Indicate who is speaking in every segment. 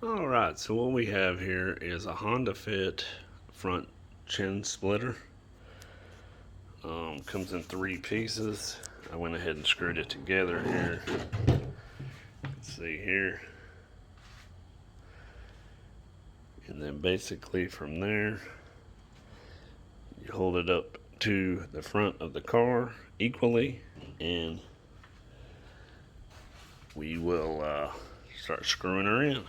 Speaker 1: Alright, so what we have here is a Honda Fit front chin splitter. Comes in 3 pieces. I went ahead and screwed it together here. Let's see here. And then basically from there, you hold it up to the front of the car equally, and we will start screwing her in.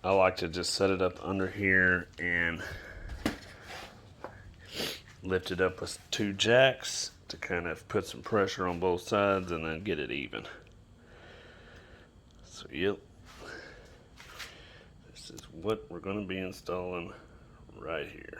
Speaker 1: I like to just set it up under here and lift it up with 2 jacks to kind of put some pressure on both sides and then get it even. So yep, this is what we're going to be installing right here.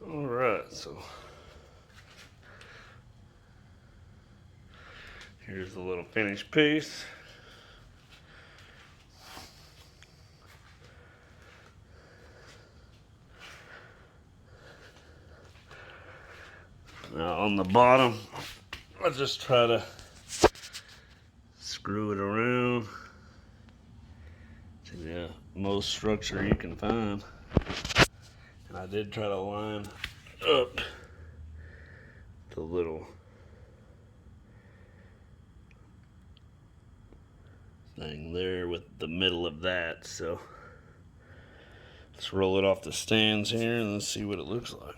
Speaker 1: Alright, so here's the little finished piece. Now on the bottom, I'll just try to screw it around to the most structure you can find. And I did try to line up the little thing there with the middle of that. So let's roll it off the stands here and let's see what it looks like.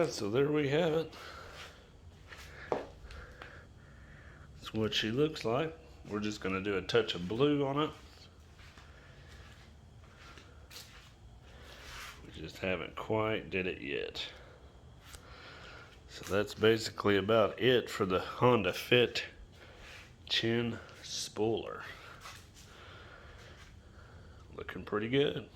Speaker 1: guys, so there we have it. That's what she looks like. We're just going to do a touch of blue on it. We just haven't quite did it yet. So that's basically about it for the Honda Fit chin spoiler. Looking pretty good.